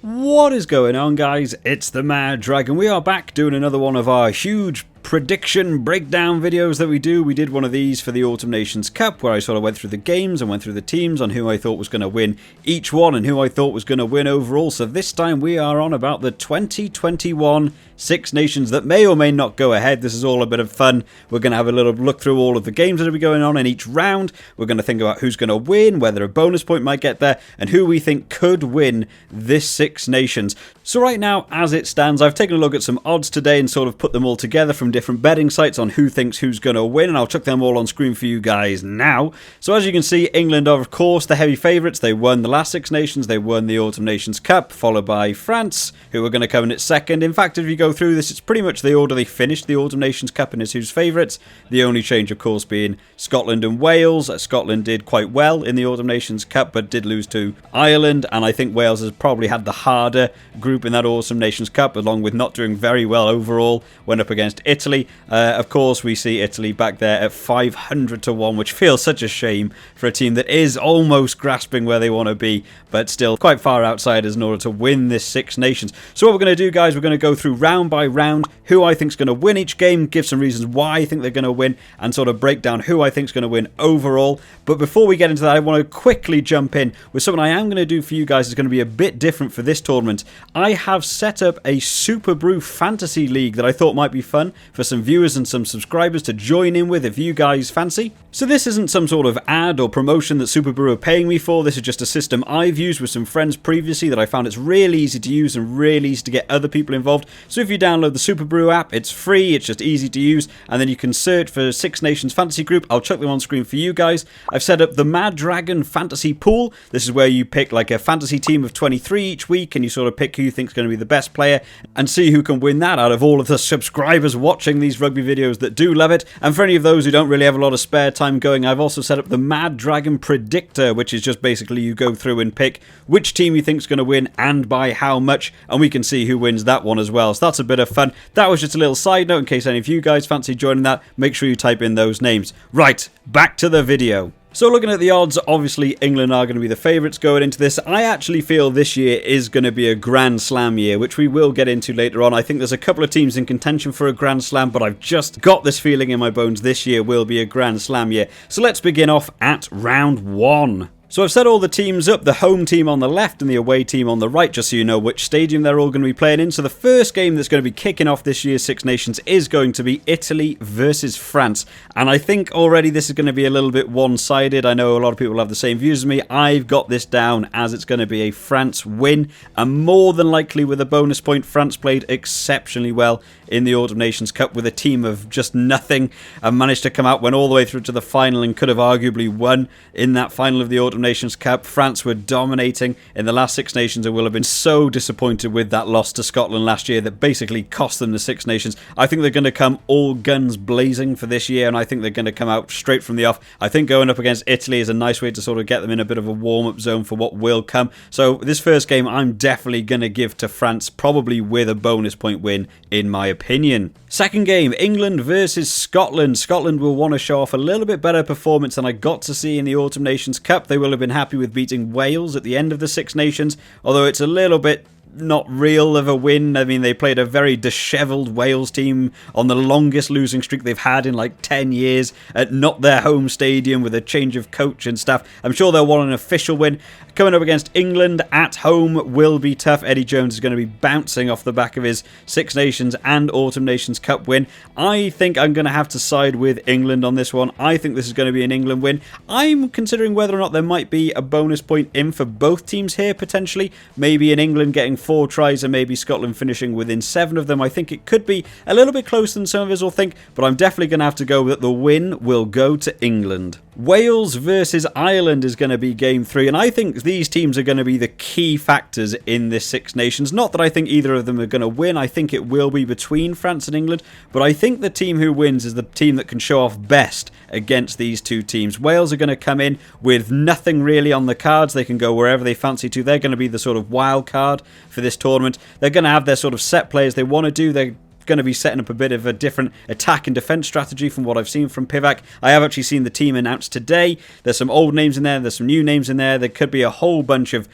What is going on, guys? It's the Mad Dragon. We are back doing another one of our huge prediction breakdown videos that we do. We did one of these for the Autumn Nations Cup where I sort of went through the games and went through the teams on who I thought was going to win each one and who I thought was going to win overall. So this time we are on about the 2021 Six Nations that may or may not go ahead. This is all a bit of fun. We're going to have a little look through all of the games that will be going on in each round. We're going to think about who's going to win, whether a bonus point might get there, and who we think could win this Six Nations. So right now, as it stands, I've taken a look at some odds today and sort of put them all together from different betting sites on who thinks who's going to win, and I'll chuck them all on screen for you guys now. So as you can see, England are of course the heavy favourites. They won the last Six Nations, they won the Autumn Nations Cup, followed by France, who are going to come in at second. In fact, if you go through this, it's pretty much the order they finished the Autumn Nations Cup and is who's favourites. The only change, of course, being Scotland and Wales. Scotland did quite well in the Autumn Nations Cup, but did lose to Ireland, and I think Wales has probably had the harder group in that Autumn Nations Cup, along with not doing very well overall. Went up against Italy. Of course, we see Italy back there at 500 to 1, which feels such a shame for a team that is almost grasping where they want to be, but still quite far outsiders in order to win this Six Nations. So what we're going to do, guys, we're going to go through round by round who I think is going to win each game, give some reasons why I think they're going to win, and sort of break down who I think is going to win overall. But before we get into that, I want to quickly jump in with something I am going to do for you guys. It's going to be a bit different for this tournament. I have set up a Superbru fantasy league that I thought might be fun for some viewers and some subscribers to join in with if you guys fancy. So this isn't some sort of ad or promotion that Superbru are paying me for. This is just a system I've used with some friends previously that I found it's really easy to use and really easy to get other people involved. So if you download the Superbru app, it's free, it's just easy to use, and then you can search for Six Nations Fantasy Group. I'll chuck them on screen for you guys. I've set up the Mad Dragon Fantasy Pool. This is where you pick like a fantasy team of 23 each week, and you sort of pick who you think is going to be the best player and see who can win that out of all of the subscribers watching these rugby videos that do love it. And for any of those who don't really have a lot of spare time going, I've also set up the Mad Dragon Predictor, which is just basically you go through and pick which team you think is going to win and by how much, and we can see who wins that one as well. So that's a bit of fun. That was just a little side note in case any of you guys fancy joining that. Make sure you type in those names. Right, back to the video. So looking at the odds, obviously England are going to be the favourites going into this. I actually feel this year is going to be a Grand Slam year, which we will get into later on. I think there's a couple of teams in contention for a Grand Slam, but I've just got this feeling in my bones this year will be a Grand Slam year. So let's begin off at round one. So I've set all the teams up, the home team on the left and the away team on the right, just so you know which stadium they're all going to be playing in. So the first game that's going to be kicking off this year's Six Nations is going to be Italy versus France. And I think already this is going to be a little bit one-sided. I know a lot of people have the same views as me. I've got this down as it's going to be a France win. And more than likely with a bonus point, France played exceptionally well in the Autumn Nations Cup with a team of just nothing and managed to come out, went all the way through to the final and could have arguably won in that final of the Autumn Nations Cup. France were dominating in the last Six Nations and will have been so disappointed with that loss to Scotland last year that basically cost them the Six Nations. I think they're going to come all guns blazing for this year, and I think they're going to come out straight from the off. I think going up against Italy is a nice way to sort of get them in a bit of a warm-up zone for what will come. So this first game I'm definitely going to give to France, probably with a bonus point win in my opinion. Second game, England versus Scotland. Scotland will want to show off a little bit better performance than I got to see in the Autumn Nations Cup. They will have been happy with beating Wales at the end of the Six Nations, although it's a little bit not real of a win. I mean, they played a very dishevelled Wales team on the longest losing streak they've had in like 10 years at not their home stadium with a change of coach and staff. I'm sure they'll want an official win. Coming up against England at home will be tough. Eddie Jones is going to be bouncing off the back of his Six Nations and Autumn Nations Cup win. I think I'm going to have to side with England on this one. I think this is going to be an England win. I'm considering whether or not there might be a bonus point in for both teams here, potentially. Maybe in England getting 4 tries and maybe Scotland finishing within 7 of them. I think it could be a little bit closer than some of us will think, but I'm definitely going to have to go that the win will go to England. Wales versus Ireland is going to be game 3, and I think these teams are going to be the key factors in this Six Nations. Not that I think either of them are going to win. I think it will be between France and England, but I think the team who wins is the team that can show off best against these two teams. Wales are going to come in with nothing really on the cards. They can go wherever they fancy to. They're going to be the sort of wild card for this tournament. They're going to have their sort of set players they want to do. They're going to be setting up a bit of a different attack and defense strategy from what I've seen from Pivac. I have actually seen the team announced today. There's some old names in there, there's some new names in there. There could be a whole bunch of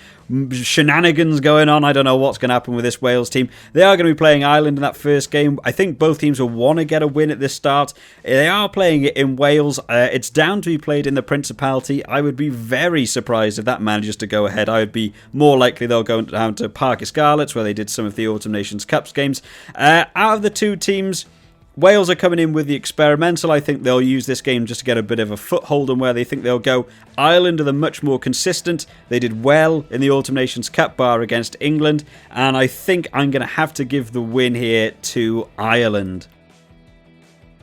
shenanigans going on. I don't know what's going to happen with this Wales team. They are going to be playing Ireland in that first game. I think both teams will want to get a win at this start. They are playing it in Wales. It's down to be played in the Principality. I would be very surprised if that manages to go ahead. I would be more likely they'll go down to Parc y Scarlets, where they did some of the Autumn Nations Cups games. Out of the two teams, Wales are coming in with the experimental. I think they'll use this game just to get a bit of a foothold on where they think they'll go. Ireland are the much more consistent. They did well in the Autumn Nations Cup bar against England, and I think I'm going to have to give the win here to Ireland.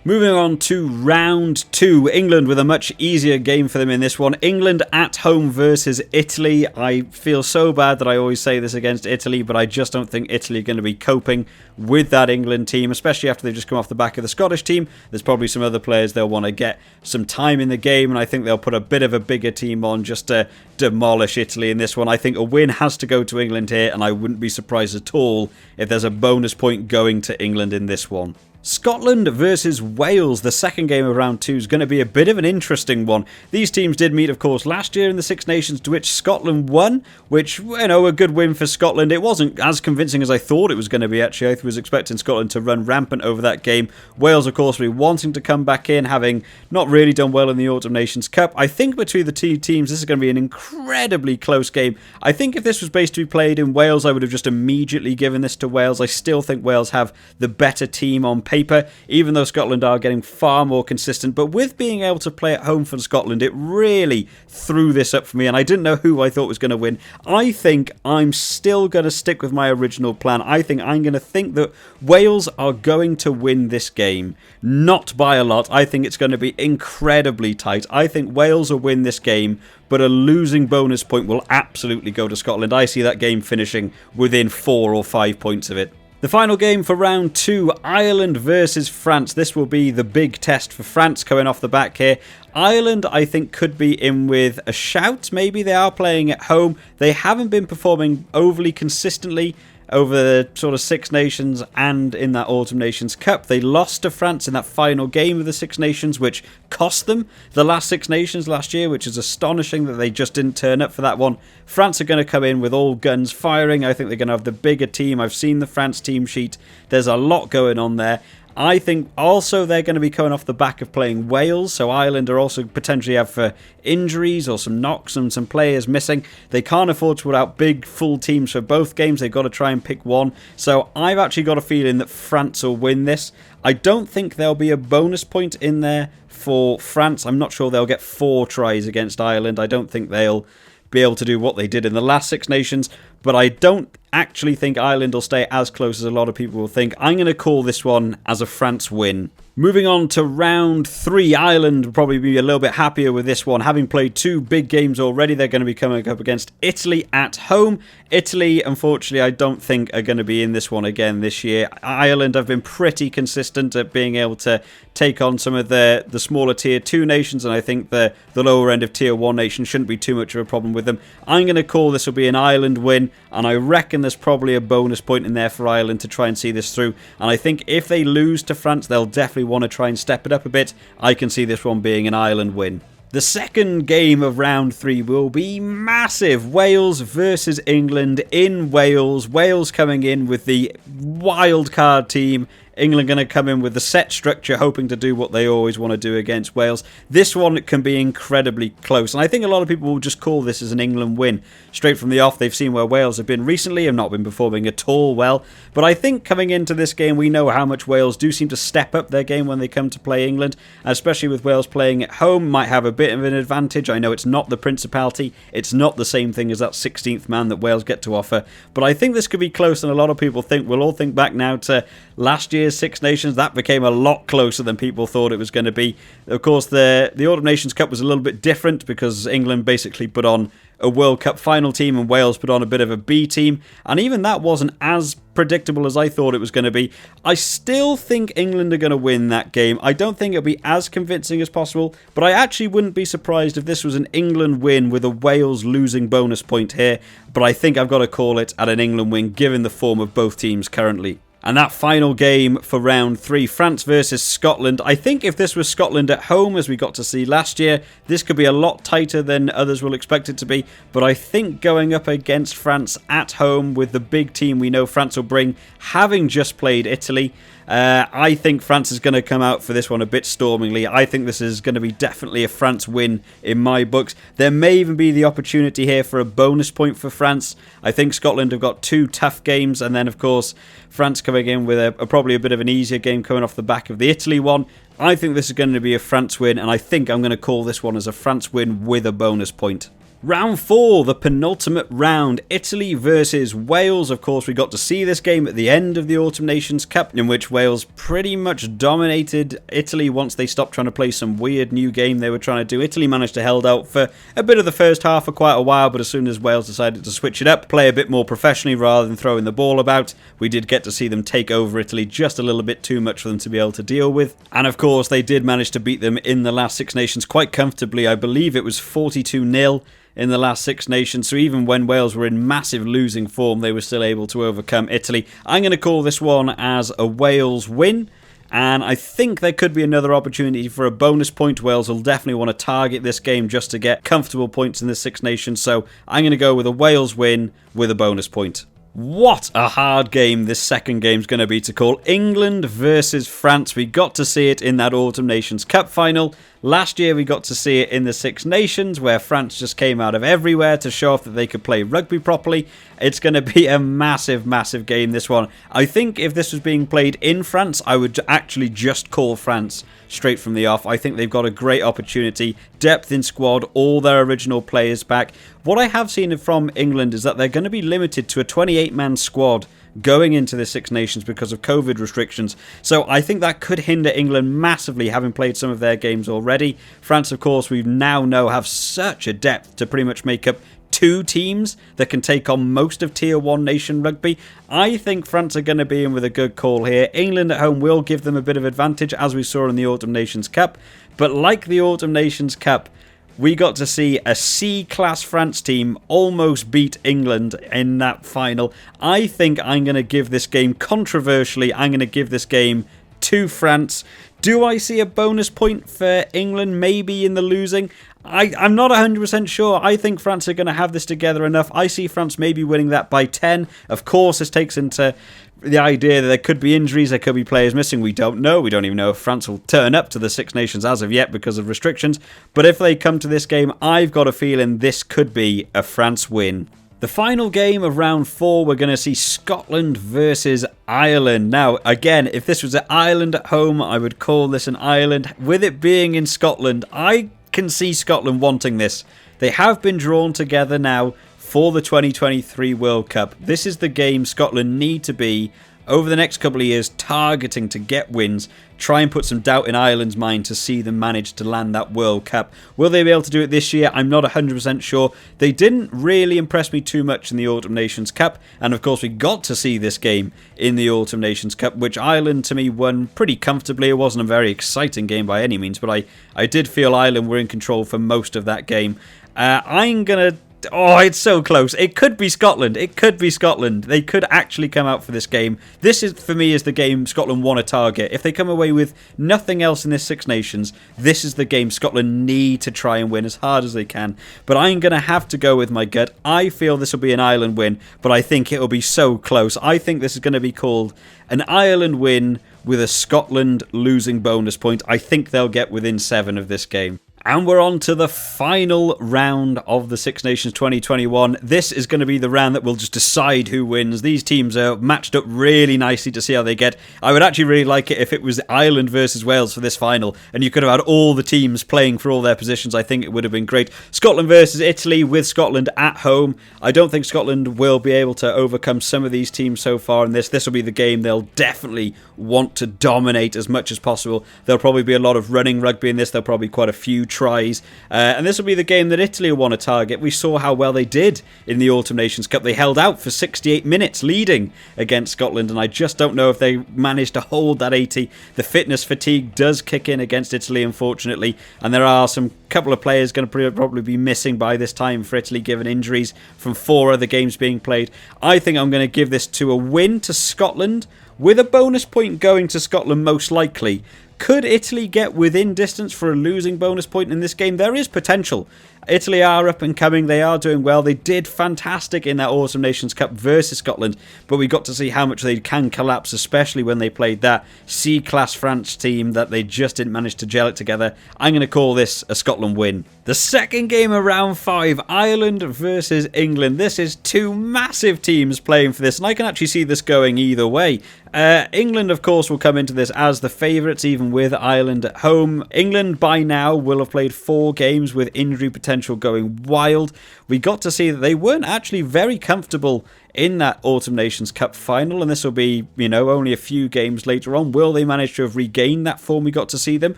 Moving on to round 2, England with a much easier game for them in this one. England at home versus Italy. I feel so bad that I always say this against Italy, but I just don't think Italy are going to be coping with that England team, especially after they've just come off the back of the Scottish team. There's probably some other players they'll want to get some time in the game, and I think they'll put a bit of a bigger team on just to demolish Italy in this one. I think a win has to go to England here, and I wouldn't be surprised at all if there's a bonus point going to England in this one. Scotland versus Wales, the second game of round 2, is going to be a bit of an interesting one. These teams did meet, of course, last year in the Six Nations, to which Scotland won, which, you know, a good win for Scotland. It wasn't as convincing as I thought it was going to be, actually. I was expecting Scotland to run rampant over that game. Wales, of course, will be wanting to come back in, having not really done well in the Autumn Nations Cup. I think between the two teams, this is going to be an incredibly close game. I think if this was based to be played in Wales, I would have just immediately given this to Wales. I still think Wales have the better team on paper, even though Scotland are getting far more consistent. But with being able to play at home for Scotland, it really threw this up for me, and I didn't know who I thought was going to win. I think I'm still going to stick with my original plan. I think I'm going to think that Wales are going to win this game, not by a lot. I think it's going to be incredibly tight. I think Wales will win this game, but a losing bonus point will absolutely go to Scotland. I see that game finishing within 4 or 5 points of it. The final game for round 2, Ireland versus France. This will be the big test for France coming off the back here. Ireland, I think, could be in with a shout. Maybe they are playing at home. They haven't been performing overly consistently over the sort of Six Nations and in that Autumn Nations Cup. They lost to France in that final game of the Six Nations, which cost them the last Six Nations last year, which is astonishing that they just didn't turn up for that one. France are going to come in with all guns firing. I think they're going to have the bigger team. I've seen the France team sheet. There's a lot going on there. I think also they're going to be coming off the back of playing Wales, so Ireland are also potentially have injuries or some knocks and some players missing. They can't afford to put out big full teams for both games. They've got to try and pick one. So I've actually got a feeling that France will win this. I don't think there'll be a bonus point in there for France. I'm not sure they'll get 4 tries against Ireland. I don't think they'll be able to do what they did in the last Six Nations, but I don't actually think Ireland will stay as close as a lot of people will think. I'm going to call this one as a France win. Moving on to round 3, Ireland will probably be a little bit happier with this one. Having played 2 big games already, they're going to be coming up against Italy at home. Italy, unfortunately, I don't think are going to be in this one again this year. Ireland have been pretty consistent at being able to take on some of the smaller Tier 2 nations, and I think the lower end of Tier 1 nations shouldn't be too much of a problem with them. I'm going to call this will be an Ireland win, and I reckon there's probably a bonus point in there for Ireland to try and see this through. And I think if they lose to France, they'll definitely want to try and step it up a bit. I can see this one being an Ireland win. The second game of round 3 will be massive. Wales versus England in Wales. Wales coming in with the wild card team. England going to come in with the set structure, hoping to do what they always want to do against Wales. This one can be incredibly close, and I think a lot of people will just call this as an England win. Straight from the off, they've seen where Wales have been recently, have not been performing at all well, but I think coming into this game, we know how much Wales do seem to step up their game when they come to play England, especially with Wales playing at home, might have a bit of an advantage. I know it's not the Principality, it's not the same thing as that 16th man that Wales get to offer, but I think this could be close, and a lot of people think, we'll all think back now to last year's Six Nations. That became a lot closer than people thought it was going to be. Of course, the Autumn Nations Cup was a little bit different because England basically put on a World Cup final team and Wales put on a bit of a B team, and even that wasn't as predictable as I thought it was going to be. I still think England are going to win that game. I don't think it'll be as convincing as possible, but I actually wouldn't be surprised if this was an England win with a Wales losing bonus point here, but I think I've got to call it at an England win given the form of both teams currently. And that final game for round 3, France versus Scotland. I think if this was Scotland at home, as we got to see last year, this could be a lot tighter than others will expect it to be. But I think going up against France at home with the big team we know France will bring, having just played Italy, I think France is going to come out for this one a bit stormingly. I think this is going to be definitely a France win in my books. There may even be the opportunity here for a bonus point for France. I think Scotland have got 2 tough games, and then of course France coming in with probably a bit of an easier game coming off the back of the Italy one. I think this is going to be a France win, and I think I'm going to call this one as a France win with a bonus point. Round 4, the penultimate round, Italy versus Wales. Of course, we got to see this game at the end of the Autumn Nations Cup, in which Wales pretty much dominated Italy once they stopped trying to play some weird new game they were trying to do. Italy managed to hold out for a bit of the first half for quite a while, but as soon as Wales decided to switch it up, play a bit more professionally rather than throwing the ball about, we did get to see them take over Italy just a little bit too much for them to be able to deal with. And of course, they did manage to beat them in the last Six Nations quite comfortably. I believe it was 42-0. In the last Six Nations, so even when Wales were in massive losing form, they were still able to overcome Italy. I'm going to call this one as a Wales win, and I think there could be another opportunity for a bonus point. Wales will definitely want to target this game just to get comfortable points in the Six Nations, so I'm going to go with a Wales win with a bonus point. What a hard game this second game is going to be to call. England versus France. We got to see it in that Autumn Nations Cup final. Last year we got to see it in the Six Nations, where France just came out of everywhere to show off that they could play rugby properly. It's going to be a massive, massive game, this one. I think if this was being played in France, I would actually just call France straight from the off. I think they've got a great opportunity. Depth in squad, all their original players back. What I have seen from England is that they're going to be limited to a 28-man squad going into the Six Nations because of COVID restrictions. So I think that could hinder England massively, having played some of their games already. France, of course, we now know have such a depth to pretty much make up 2 teams that can take on most of Tier 1 nation rugby. I think France are going to be in with a good call here. England at home will give them a bit of advantage, as we saw in the Autumn Nations Cup. But like the Autumn Nations Cup, we got to see a C-class France team almost beat England in that final. I think I'm going to give this game, controversially, I'm going to give this game to France. Do I see a bonus point for England maybe in the losing? I'm not 100% sure. I think France are going to have this together enough. I see France maybe winning that by 10. Of course, this takes into the idea that there could be injuries, there could be players missing. We don't know. We don't even know if France will turn up to the Six Nations as of yet because of restrictions. But if they come to this game, I've got a feeling this could be a France win. The final game of round 4, we're going to see Scotland versus Ireland. Now, again, if this was at Ireland at home, I would call this an Ireland. With it being in Scotland, I can see Scotland wanting this. They have been drawn together now for the 2023 World Cup. This is the game Scotland need to be, over the next couple of years, targeting to get wins, try and put some doubt in Ireland's mind to see them manage to land that World Cup. Will they be able to do it this year? I'm not 100% sure. They didn't really impress me too much in the Autumn Nations Cup, and of course we got to see this game in the Autumn Nations Cup, which Ireland to me won pretty comfortably. It wasn't a very exciting game by any means, but I did feel Ireland were in control for most of that game. I'm going to... Oh, it's so close. It could be Scotland. It could be Scotland. They could actually come out for this game. This is, for me, is the game Scotland want to target. If they come away with nothing else in this Six Nations, this is the game Scotland need to try and win as hard as they can. But I'm going to have to go with my gut. I feel this will be an Ireland win, but I think it will be so close. I think this is going to be called an Ireland win with a Scotland losing bonus point. I think they'll get within 7 of this game. And we're on to the final round of the Six Nations 2021. This is going to be the round that will just decide who wins. These teams are matched up really nicely to see how they get. I would actually really like it if it was Ireland versus Wales for this final, and you could have had all the teams playing for all their positions. I think it would have been great. Scotland versus Italy with Scotland at home. I don't think Scotland will be able to overcome some of these teams so far in this. This will be the game they'll definitely want to dominate as much as possible. There'll probably be a lot of running rugby in this. There'll probably be quite a few tries, and this will be the game that Italy will want to target. We saw how well they did in the Autumn Nations Cup. They held out for 68 minutes leading against Scotland, and I just don't know if they managed to hold that 80. The fitness fatigue does kick in against Italy, unfortunately, and there are some couple of players going to probably be missing by this time for Italy, given injuries from 4 other games being played. I think I'm going to give this to a win to Scotland, with a bonus point going to Scotland most likely. Could Italy get within distance for a losing bonus point in this game? There is potential. Italy are up and coming. They are doing well. They did fantastic in that Autumn Nations Cup versus Scotland, but we got to see how much they can collapse, especially when they played that C-class France team that they just didn't manage to gel it together. I'm going to call this a Scotland win. The second game of round 5, Ireland versus England. This is 2 massive teams playing for this, and I can actually see this going either way. England, of course, will come into this as the favourites, even with Ireland at home. England, by now, will have played 4 games with injury potential going wild. We got to see that they weren't actually very comfortable in that Autumn Nations Cup final, and this will be, only a few games later on. Will they manage to have regained that form we got to see them?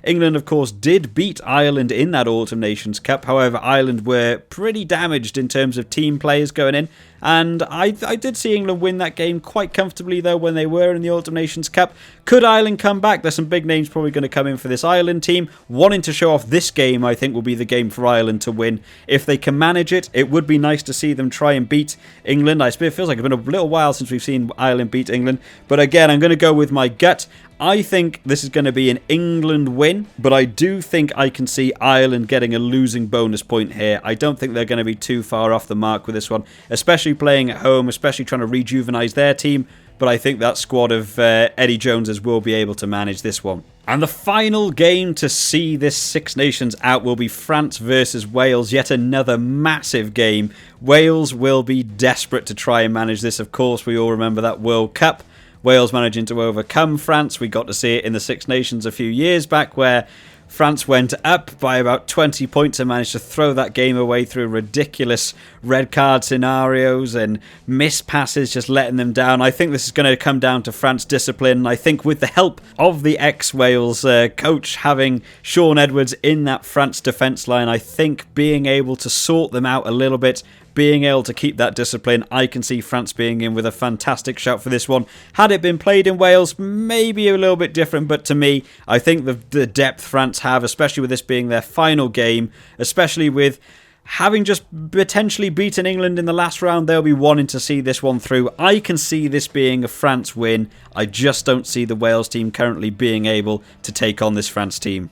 England, of course, did beat Ireland in that Autumn Nations Cup. However, Ireland were pretty damaged in terms of team players going in, and I did see England win that game quite comfortably, though, when they were in the Autumn Nations Cup. Could Ireland come back? There's some big names probably going to come in for this Ireland team. Wanting to show off this game, I think, will be the game for Ireland to win. If they can manage it, it would be nice to see them try and beat England. It feels like it's been a little while since we've seen Ireland beat England. But again, I'm going to go with my gut. I think this is going to be an England win, but I do think I can see Ireland getting a losing bonus point here. I don't think they're going to be too far off the mark with this one, especially playing at home, especially trying to rejuvenise their team. But I think that squad of Eddie Joneses will be able to manage this one. And the final game to see this Six Nations out will be France versus Wales. Yet another massive game. Wales will be desperate to try and manage this. Of course, we all remember that World Cup. Wales managing to overcome France. We got to see it in the Six Nations a few years back, where France went up by about 20 points and managed to throw that game away through ridiculous red card scenarios and missed passes, just letting them down. I think this is going to come down to France discipline. I think with the help of the ex-Wales coach, having Sean Edwards in that France defence line, I think being able to sort them out a little bit, being able to keep that discipline, I can see France being in with a fantastic shout for this one. Had it been played in Wales, maybe a little bit different, but to me, I think the depth France have, especially with this being their final game, especially with having just potentially beaten England in the last round, they'll be wanting to see this one through. I can see this being a France win. I just don't see the Wales team currently being able to take on this France team.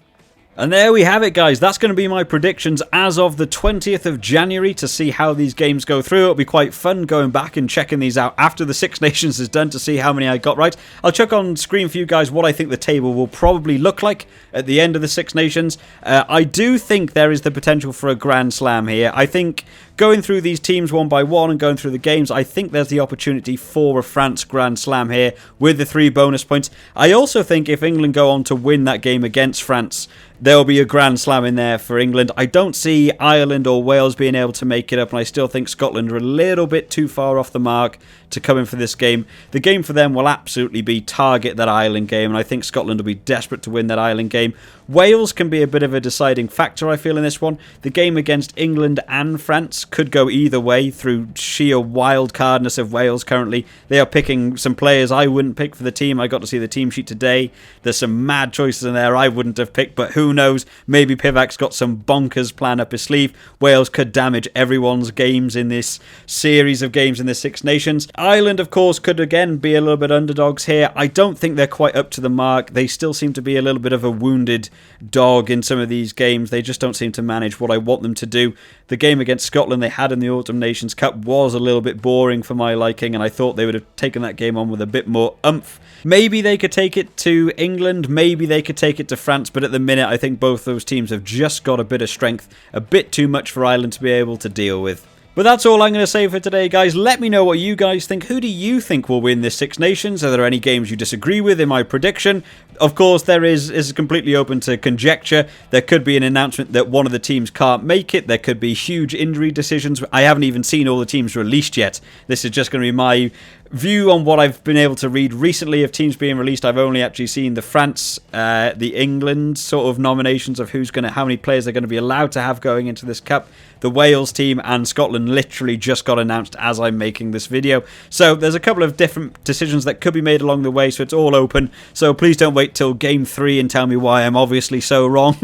And there we have it, guys. That's going to be my predictions as of the 20th of January to see how these games go through. It'll be quite fun going back and checking these out after the Six Nations is done to see how many I got right. I'll check on screen for you guys what I think the table will probably look like at the end of the Six Nations. I do think there is the potential for a Grand Slam here. I think going through these teams one by one and going through the games, I think there's the opportunity for a France Grand Slam here with the 3 bonus points. I also think if England go on to win that game against France, there will be a Grand Slam in there for England. I don't see Ireland or Wales being able to make it up, and I still think Scotland are a little bit too far off the mark to come in for this game. The game for them will absolutely be target that Ireland game, and I think Scotland will be desperate to win that Ireland game. Wales can be a bit of a deciding factor, I feel, in this one. The game against England and France could go either way through sheer wildcardness of Wales currently. They are picking some players I wouldn't pick for the team. I got to see the team sheet today. There's some mad choices in there I wouldn't have picked, but who knows? Maybe Pivac's got some bonkers plan up his sleeve. Wales could damage everyone's games in this series of games in the Six Nations. Ireland, of course, could again be a little bit underdogs here. I don't think they're quite up to the mark. They still seem to be a little bit of a wounded dog in some of these games. They just don't seem to manage what I want them to do. The game against Scotland they had in the Autumn Nations Cup was a little bit boring for my liking, and I thought they would have taken that game on with a bit more oomph. Maybe they could take it to England, maybe they could take it to France, but at the minute I think both those teams have just got a bit of strength, a bit too much for Ireland to be able to deal with. But that's all I'm going to say for today, guys. Let me know what you guys think. Who do you think will win this Six Nations? Are there any games you disagree with in my prediction? Of course, there is completely open to conjecture. There could be an announcement that one of the teams can't make it. There could be huge injury decisions. I haven't even seen all the teams released yet. This is just going to be my view on what I've been able to read recently of teams being released. I've only actually seen the France, the England sort of nominations of how many players they're going to be allowed to have going into this cup. The Wales team and Scotland one literally just got announced as I'm making this video. So there's a couple of different decisions that could be made along the way, so it's all open. So please don't wait till game 3 and tell me why I'm obviously so wrong,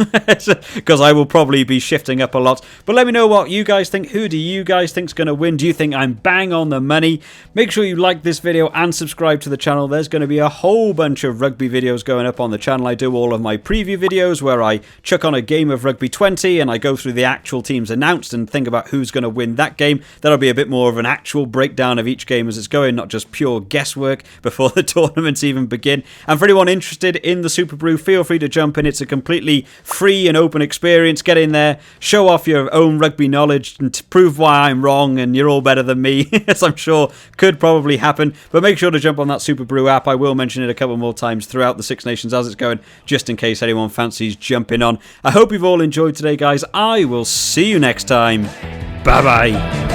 because I will probably be shifting up a lot. But let me know what you guys think. Who do you guys think's going to win? Do you think I'm bang on the money? Make sure you like this video and subscribe to the channel. There's going to be a whole bunch of rugby videos going up on the channel. I do all of my preview videos where I chuck on a game of Rugby 20 and I go through the actual teams announced and think about who's going to win that game. That'll be a bit more of an actual breakdown of each game as it's going, not just pure guesswork before the tournaments even begin. And for anyone interested in the Superbru, feel free to jump in. It's a completely free and open experience. Get in there, show off your own rugby knowledge and to prove why I'm wrong and you're all better than me, as I'm sure could probably happen. But make sure to jump on that Superbru app. I will mention it a couple more times throughout the Six Nations as it's going, just in case anyone fancies jumping on. I hope you've all enjoyed today, guys. I will see you next time. Bye-bye.